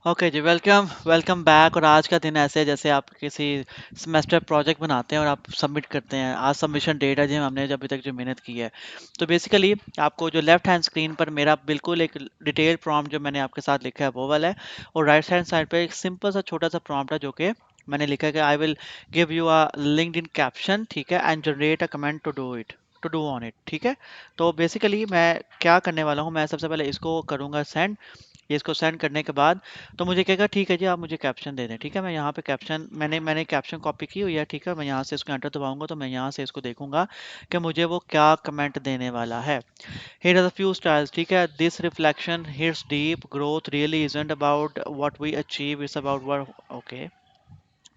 Okay जी, welcome welcome back. और आज का दिन ऐसे है जैसे आप किसी सेमेस्टर प्रोजेक्ट बनाते हैं और आप सबमिट करते हैं। आज सबमिशन डेट है जी, हमने जब अभी तक जो मेहनत की है। तो बेसिकली आपको जो लेफ्ट हैंड स्क्रीन पर मेरा बिल्कुल एक डिटेल प्रॉम्प्ट जो मैंने आपके साथ लिखा है वो वाला है, और राइट हैंड साइड पे एक सिंपल सा छोटा सा प्रॉम्प्ट है जो कि मैंने लिखा है कि I will give you a LinkedIn caption, ठीक है, and generate a comment to do on it, ठीक है। तो बेसिकली मैं क्या करने वाला हूँ, मैं सबसे पहले इसको करूँगा सेंड। ये इसको सेंड करने के बाद तो मुझे कहेगा ठीक है जी, आप मुझे कैप्शन दे दें, ठीक है। मैं यहाँ पे कैप्शन मैंने कैप्शन कॉपी की हुई है, ठीक है। मैं यहाँ से इसको एंटर दबाऊंगा तो मैं यहाँ से इसको देखूंगा कि मुझे वो क्या कमेंट देने वाला है। Here are the few styles, ठीक है। This reflection hits deep, growth really isn't about what we achieve, it's about what, okay,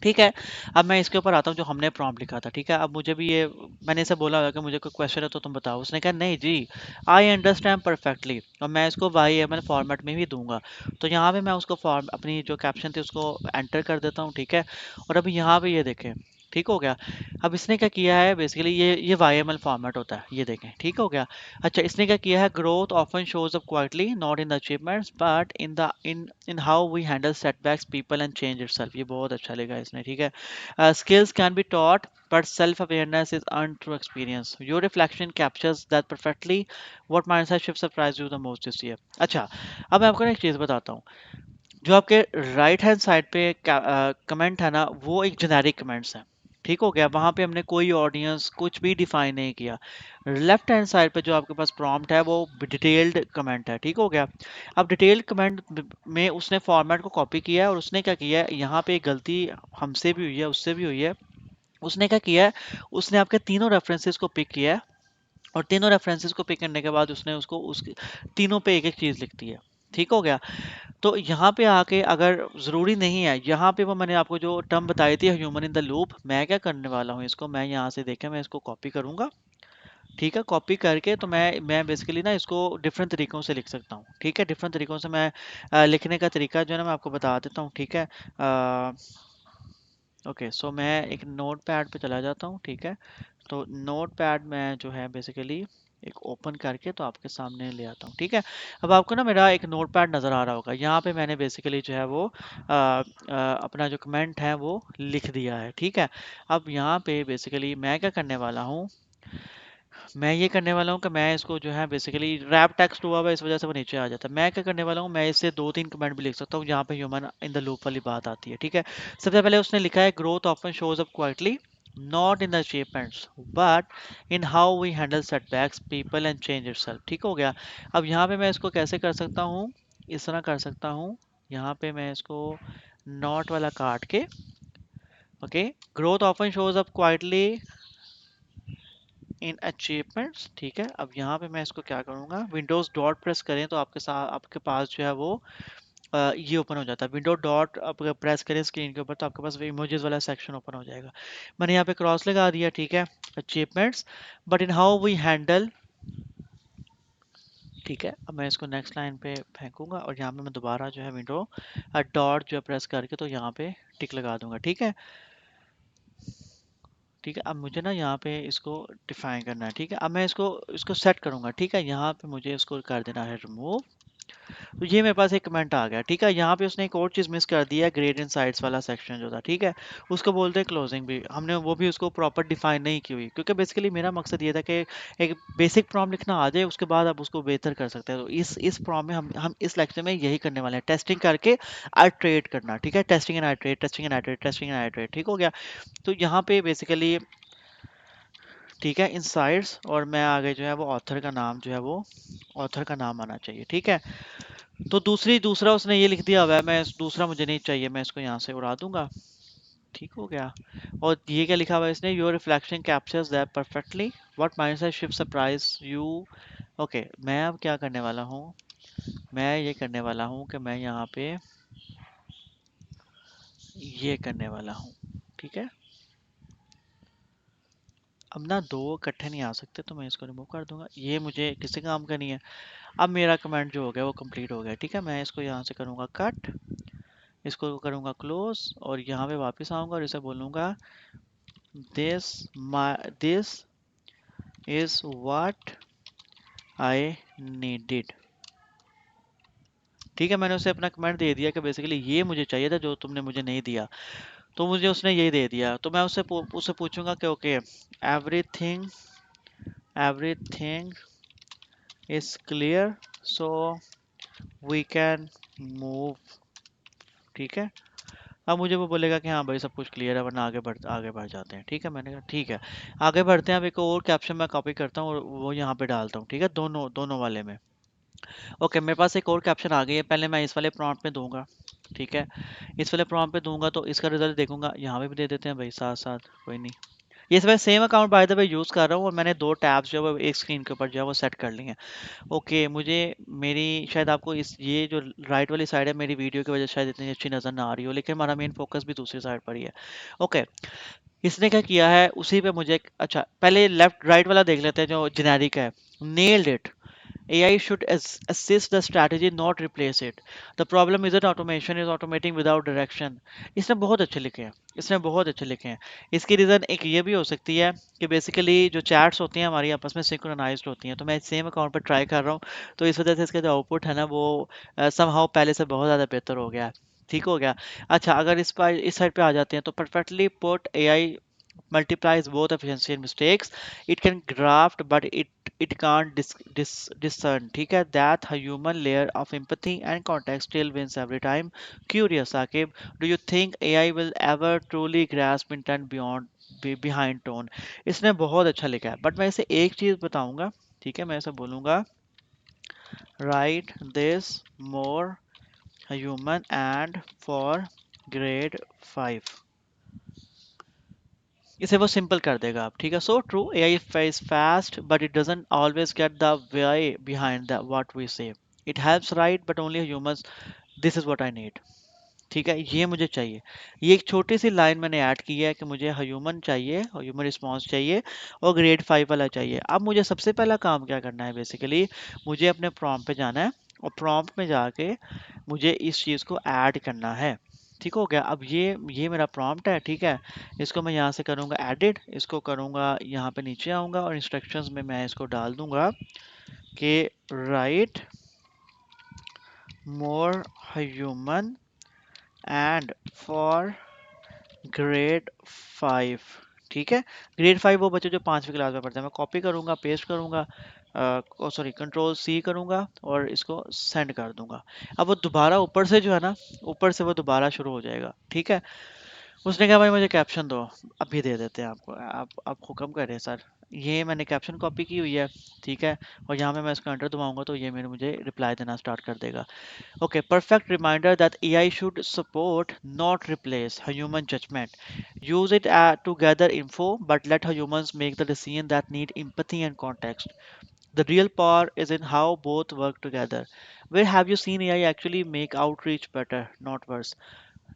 ठीक है। अब मैं इसके ऊपर आता हूँ जो हमने प्रॉम्प्ट लिखा था, ठीक है। अब मुझे भी ये मैंने इसे बोला होगा कि मुझे कोई क्वेश्चन है तो तुम बताओ। उसने कहा नहीं जी, आई अंडरस्टैंड परफेक्टली, और मैं इसको वाई एम एल फॉर्मेट में भी दूंगा। तो यहाँ पे मैं उसको फॉर्म अपनी जो कैप्शन थी उसको एंटर कर देता हूँ, ठीक है। और अभी यहाँ पे ये देखें, ठीक हो गया। अब इसने क्या किया है, बेसिकली ये वाई एम एल फॉर्मेट होता है, ये देखें, ठीक हो गया। अच्छा, इसने क्या किया है, growth often shows up quietly not in the achievements but in how we handle setbacks people and change itself. ये बहुत अच्छा लिखा है इसने, ठीक है। Skills can be taught but self-awareness is earned through experience. Your reflection captures that perfectly. What mindset shift surprised you the most this year? अच्छा, अब मैं आपको ना एक चीज़ बताता हूँ। जो आपके राइट हैंड साइड पे कमेंट है ना, वो एक जेनेरिक कमेंट्स है, ठीक हो गया। वहां पे हमने कोई ऑडियंस कुछ भी डिफाइन नहीं किया। लेफ्ट हैंड साइड पे जो आपके पास प्रॉम्प्ट है वो डिटेल्ड कमेंट है, ठीक हो गया। अब डिटेल्ड कमेंट में उसने फॉर्मेट को कॉपी किया है, और उसने क्या किया है, यहाँ पे एक गलती हमसे भी हुई है, उससे भी हुई है। उसने क्या किया है, उसने आपके तीनों रेफरेंसेस को पिक किया है, और तीनों रेफरेंसेस को पिक करने के बाद उसने उसको उस तीनों पे एक एक चीज लिख दी है, ठीक हो गया। तो यहाँ पे आके अगर ज़रूरी नहीं है, यहाँ पे वो मैंने आपको जो टर्म बताई थी ह्यूमन इन द लूप, मैं क्या करने वाला हूँ, इसको मैं यहाँ से देखें, मैं इसको कॉपी करूँगा, ठीक है। कॉपी करके तो मैं बेसिकली ना इसको डिफरेंट तरीकों से लिख सकता हूँ, ठीक है। डिफरेंट तरीकों से मैं लिखने का तरीका जो है ना मैं आपको बता देता हूँ, ठीक है। ओके, सो मैं एक नोट पैड पे चला जाता हूँ, ठीक है। तो नोट पैड में जो है बेसिकली एक ओपन करके तो आपके सामने ले आता हूँ, ठीक है। अब आपको ना मेरा एक नोट पैड नज़र आ रहा होगा, यहाँ पे मैंने बेसिकली जो है वो अपना जो कमेंट है वो लिख दिया है, ठीक है। अब यहाँ पे बेसिकली मैं क्या करने वाला हूँ, मैं ये करने वाला हूँ कि मैं इसको जो है बेसिकली रैप टेक्स्ट हुआ हुआ है, इस वजह से वो नीचे आ जाता है। मैं क्या करने वाला हूँ, मैं इससे दो तीन कमेंट भी लिख सकता हूँ जहाँ पे ह्यूमन इन द लूप वाली बात आती है, ठीक है। सबसे पहले उसने लिखा है growth often shows up quietly not in the achievements but in how we handle setbacks people and change itself, ठीक हो गया। अब यहाँ पे मैं इसको कैसे कर सकता हूँ, इस तरह कर सकता हूँ। यहाँ पे मैं इसको नॉट वाला काट के, okay, growth often shows up quietly in achievements, ठीक है। अब यहाँ पे मैं इसको क्या करूँगा, विंडोज डॉट प्रेस करें तो आपके साथ आपके पास जो है वो ये ओपन हो जाता है। विंडो डॉट आप अगर प्रेस करें स्क्रीन के ऊपर तो आपके पास इमोजेस वाला सेक्शन ओपन हो जाएगा। मैंने यहाँ पे क्रॉस लगा दिया, ठीक है, achievements but in how we handle, ठीक है। अब मैं इसको नेक्स्ट लाइन पे फेंकूंगा, और यहाँ पे मैं दोबारा जो है विंडो डॉट जो है प्रेस करके तो यहाँ पे टिक लगा दूंगा, ठीक है। ठीक है, अब मुझे ना यहाँ पे इसको डिफाइन करना है, ठीक है। अब मैं इसको इसको सेट करूंगा, ठीक है। यहाँ पे मुझे इसको कर देना है रिमूव। तो ये मेरे पास एक कमेंट आ गया, ठीक है। यहाँ पे उसने एक और चीज़ मिस कर दी है, ग्रेड इनसाइट्स वाला सेक्शन जो था, ठीक है। उसको बोलते हैं क्लोजिंग भी, हमने वो भी उसको प्रॉपर डिफाइन नहीं की हुई, क्योंकि बेसिकली मेरा मकसद ये था कि एक बेसिक प्रॉम्प्ट लिखना आ जाए, उसके बाद आप उसको बेहतर कर सकते हैं। तो इस प्रॉम्प्ट में हम इस लेक्चर में यही करने वाले हैं, टेस्टिंग करके आइट्रेट करना, ठीक है। Testing and iterate, testing and iterate, testing and iterate, ठीक हो गया। तो यहाँ पे बेसिकली, ठीक है, इनसाइट्स, और मैं आगे जो है वो ऑथर का नाम जो है वो ऑथर का नाम आना चाहिए, ठीक है। तो दूसरा उसने ये लिख दिया हुआ है, मैं दूसरा मुझे नहीं चाहिए, मैं इसको यहाँ से उड़ा दूंगा, ठीक हो गया। और ये क्या लिखा हुआ है इसने, your reflection captures that perfectly, what mindset shift surprise you. Okay, मैं अब क्या करने वाला हूँ, मैं ये करने वाला हूँ कि मैं यहाँ पे ये करने वाला हूँ, ठीक है। अब ना दो इकट्ठे नहीं आ सकते, तो मैं इसको रिमूव कर दूंगा, ये मुझे किसी काम का नहीं है। अब मेरा कमेंट जो हो गया वो कंप्लीट हो गया, ठीक है। मैं इसको यहाँ से करूँगा कट, इसको करूँगा क्लोज, और यहाँ पे वापस आऊँगा और इसे बोलूँगा this is what I needed, ठीक है, मैंने उसे अपना कमेंट दे दिया कि बेसिकली ये मुझे चाहिए था जो तुमने मुझे नहीं दिया, तो मुझे उसने ये दे दिया। तो मैं उससे पूछूंगा कि okay, everything everything is clear, so we can move. ठीक है, अब मुझे वो बोलेगा कि हाँ भाई सब कुछ क्लियर है, वरना आगे बढ़ जाते हैं। ठीक है, मैंने कहा ठीक है, आगे बढ़ते हैं। अब एक और कैप्शन मैं कॉपी करता हूँ और वो यहाँ पे डालता हूँ। ठीक है, दोनों दोनों वाले में। ओके, मेरे पास एक और कैप्शन आ गई है। पहले मैं इस वाले प्रॉम्प्ट में दूंगा। ठीक है, इस वाले प्रॉम्प्ट पे दूंगा तो इसका रिजल्ट देखूंगा। यहाँ पे भी दे देते हैं भाई साथ साथ, कोई नहीं। ये मैं same account by the way use कर रहा हूँ और मैंने दो टैब्स जो है वो एक स्क्रीन के ऊपर जो है वो सेट कर लिए हैं। ओके, मुझे मेरी शायद आपको इस ये जो राइट वाली साइड है मेरी वीडियो की वजह से शायद इतनी अच्छी नज़र ना आ रही हो, लेकिन हमारा मेन फोकस भी दूसरी साइड पर ही है। ओके, इसने क्या किया है उसी पे मुझे अच्छा पहले लेफ्ट राइट वाला देख लेते हैं जो जेनेरिक है। Nailed it, AI should assist the strategy, not replace it. The problem isn't automation, is automating without direction. इसने बहुत अच्छे लिखे हैं, इसने बहुत अच्छे लिखे हैं। इसकी रीज़न एक ये भी हो सकती है कि बेसिकली जो चैट्स होती हैं हमारी आपस में सिंक्रोनाइज्ड होती हैं, तो मैं सेम अकाउंट पर ट्राई कर रहा हूँ, तो इस वजह से इसका जो आउटपुट है ना वो समहाउ पहले से बहुत ज़्यादा बेहतर हो गया है। ठीक हो गया। अच्छा, अगर इस साइड पे आ जाते हैं तो perfectly put AI multiplies both efficiency and mistakes. It can graft, but it can't discern. ठीक है, that a human layer of empathy and context still wins every time. Curious, Akib, do you think AI will ever truly grasp intent behind tone? इसने बहुत अच्छा लिखा है, but मैं इसे एक चीज बताऊंगा। ठीक है, मैं इसे बोलूंगा write this more human and for grade 5। इसे वो सिंपल कर देगा आप। ठीक है, so true, AI is fast but it doesn't always get the way behind the what we say. It helps right but only humans, this is what I need. ठीक है, ये मुझे चाहिए। ये एक छोटी सी लाइन मैंने ऐड की है कि मुझे ह्यूमन चाहिए और ह्यूमन रिस्पॉन्स चाहिए और ग्रेड 5 वाला चाहिए। अब मुझे सबसे पहला काम क्या करना है, बेसिकली मुझे अपने प्रॉम्प्ट पे जाना है और प्रॉम्प्ट में जाके मुझे इस चीज़ को ऐड करना है। ठीक हो गया। अब ये मेरा प्रॉम्प्ट है। ठीक है, इसको मैं यहाँ से करूँगा एडिट, इसको करूँगा यहाँ पे नीचे आऊँगा और इंस्ट्रक्शंस में मैं इसको डाल दूंगा कि right more human and for grade 5। ठीक है, ग्रेड 5 वो बच्चे जो 5वीं क्लास में पढ़ते हैं। मैं कॉपी करूँगा, पेस्ट करूँगा, सॉरी कंट्रोल C करूँगा और इसको सेंड कर दूंगा। अब वो दोबारा ऊपर से जो है ना, ऊपर से वो दोबारा शुरू हो जाएगा। ठीक है, उसने कहा भाई मुझे कैप्शन दो। अभी दे देते हैं आपको, आप हुक्म करें सर। ये मैंने कैप्शन कॉपी की हुई है। ठीक है, और यहाँ पे मैं इसको एंटर दबाऊंगा तो ये मेरे मुझे रिप्लाई देना स्टार्ट कर देगा। Okay, perfect reminder that AI should support, not replace, a human judgment. Use it to gather info, but let humans make the decision that need empathy and context. The real power is in how both work together. Where have you seen AI actually make outreach better, not worse?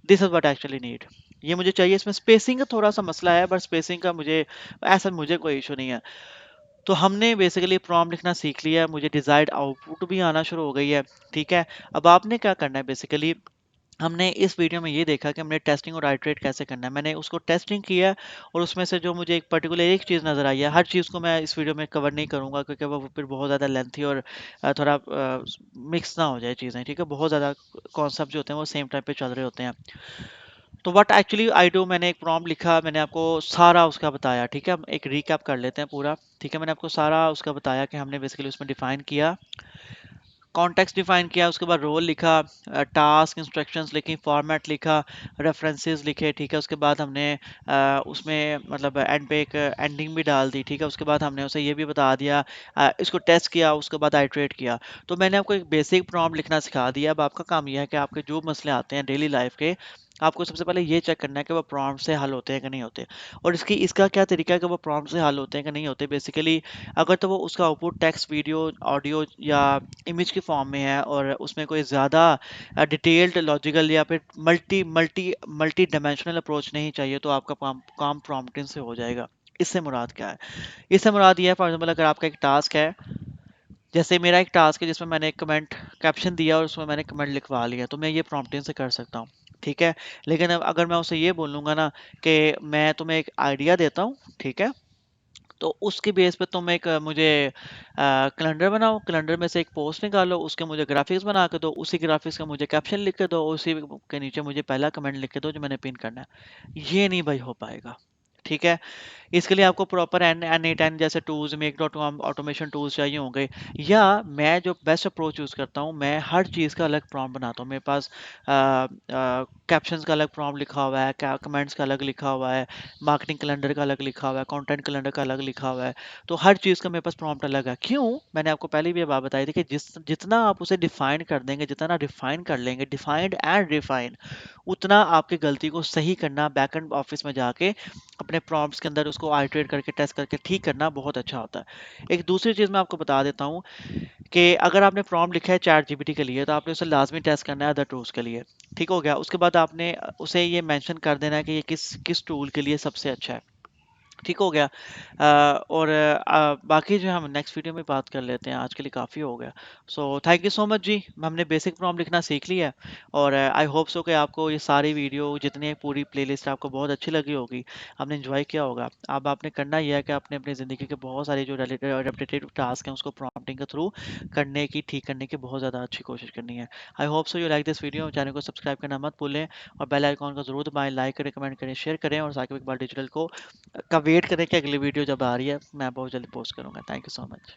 This is what I actually need. ये मुझे चाहिए। इसमें spacing का थोड़ा सा मसला है, but spacing का मुझे कोई इशू नहीं है। तो हमने बेसिकली प्रॉम्प्ट लिखना सीख लिया है, मुझे डिजायर्ड आउटपुट भी आना शुरू हो गई है। ठीक है, अब आपने क्या करना है, बेसिकली हमने इस वीडियो में ये देखा कि हमने टेस्टिंग और आइटरेट कैसे करना है। मैंने उसको टेस्टिंग किया है और उसमें से जो मुझे एक पर्टिकुलर एक चीज़ नज़र आई है। हर चीज़ को मैं इस वीडियो में कवर नहीं करूँगा क्योंकि वो फिर बहुत ज़्यादा लेंथी और थोड़ा मिक्स ना हो जाए चीज़ें। ठीक है, बहुत ज़्यादा कॉन्सेप्ट जो होते हैं वो सेम टाइम पे चल रहे होते हैं। तो व्हाट एक्चुअली आई डू, मैंने एक प्रॉम्प्ट लिखा, मैंने आपको सारा उसका बताया। ठीक है, हम एक रीकैप कर लेते हैं पूरा। ठीक है, मैंने आपको सारा उसका बताया कि हमने बेसिकली उसमें डिफाइन किया, कॉन्टेक्स्ट डिफाइन किया, उसके बाद रोल लिखा, टास्क इंस्ट्रक्शंस लिखी, फॉर्मेट लिखा, रेफरेंसेस लिखे। ठीक है, उसके बाद हमने उसमें मतलब एंड पे एक एंडिंग भी डाल दी। ठीक है, उसके बाद हमने उसे ये भी बता दिया, इसको टेस्ट किया, उसके बाद आइटरेट किया। तो मैंने आपको एक बेसिक प्रॉम्प्ट लिखना सिखा दिया। अब आपका काम यह है कि आपके जो मसले आते हैं डेली लाइफ के, आपको सबसे पहले ये चेक करना है कि वो प्रॉम्प्ट से हल होते हैं कि नहीं होते, और इसका क्या तरीका है कि वो प्रॉम्प्ट से हल होते हैं कि नहीं होते। बेसिकली अगर तो वो उसका आउटपुट टेक्स्ट, वीडियो, ऑडियो या इमेज के फॉर्म में है और उसमें कोई ज़्यादा डिटेल्ड, लॉजिकल या फिर multi multi multi dimensional approach नहीं चाहिए, तो आपका काम प्रॉम्प्टिंग से हो जाएगा। इससे मुराद क्या है? इससे मुराद ये है, फॉर एग्जाम्पल अगर आपका एक टास्क है, जैसे मेरा एक टास्क है जिसमें मैंने एक कमेंट कैप्शन दिया और उसमें मैंने कमेंट लिखवा लिया, तो मैं ये प्रॉम्प्टिंग से कर सकता हूँ। ठीक है, लेकिन अब अगर मैं उसे ये बोलूँगा ना कि मैं तुम्हें एक आइडिया देता हूँ, ठीक है, तो उसके बेस पे तुम एक मुझे कैलेंडर बनाओ, कैलेंडर में से एक पोस्ट निकालो, उसके मुझे ग्राफिक्स बना के दो, उसी ग्राफिक्स का मुझे कैप्शन लिख के दो, उसी के नीचे मुझे पहला कमेंट लिख के दो जो मैंने पिन करना है। ये नहीं भाई हो पाएगा। ठीक है। इसके लिए आपको proper N N A ten जैसे tools, make dot com automation tools चाहिए होंगे। या मैं जो बेस्ट अप्रोच यूज़ करता हूँ, मैं हर चीज़ का अलग प्रॉम्प्ट बनाता हूँ। मेरे पास कैप्शंस का अलग प्रॉम्प्ट लिखा हुआ है, कमेंट्स का अलग लिखा हुआ है, मार्केटिंग कैलेंडर का अलग लिखा हुआ है, कंटेंट कैलेंडर का अलग लिखा हुआ है। तो हर चीज़ का मेरे पास प्रॉम्प्ट अलग है। क्यों? मैंने आपको पहले भी ये बात बताई थी कि जितना आप उसे डिफाइन कर देंगे, जितना रिफाइन कर लेंगे, डिफाइंड एंड रिफाइन, उतना आपकी गलती को सही करना बैकएंड ऑफिस में जाके अपने प्रॉम्प्ट्स के अंदर उसको आइटरेट करके टेस्ट करके ठीक करना बहुत अच्छा होता है। एक दूसरी चीज़ मैं आपको बता देता हूँ कि अगर आपने प्रॉम्प्ट लिखा है चैट जीपीटी के लिए, तो आपने उसे लाजमी टेस्ट करना है अदर टूल्स के लिए। ठीक हो गया? उसके बाद आपने उसे ये मेंशन कर देना है कि ये किस किस टूल के लिए सबसे अच्छा है। ठीक हो गया। और बाकी जो है हम नेक्स्ट वीडियो में बात कर लेते हैं। आज के लिए काफ़ी हो गया। So thank you so much जी। हमने बेसिक प्रॉम्प्ट लिखना सीख लिया है। और आई होप सो कि आपको ये सारी वीडियो, जितनी पूरी प्लेलिस्ट आपको बहुत अच्छी लगी होगी, आपने एंजॉय किया होगा। अब आपने करना ये है कि आपने अपनी ज़िंदगी के बहुत सारे जो रेपिटेटिव टास्क हैं उसको प्रॉम्प्टिंग के थ्रू करने की, ठीक करने की बहुत ज़्यादा अच्छी कोशिश करनी है। I hope so you like this video. Channel को सब्सक्राइब करना मत भूलें और बेल आइकॉन को ज़रूर दबाएं, लाइक करें, कमेंट करें, शेयर करें और साकिब इकबाल डिजिटल को का वेट करें कि अगली वीडियो जब आ रही है मैं बहुत जल्दी पोस्ट करूंगा। Thank you so much.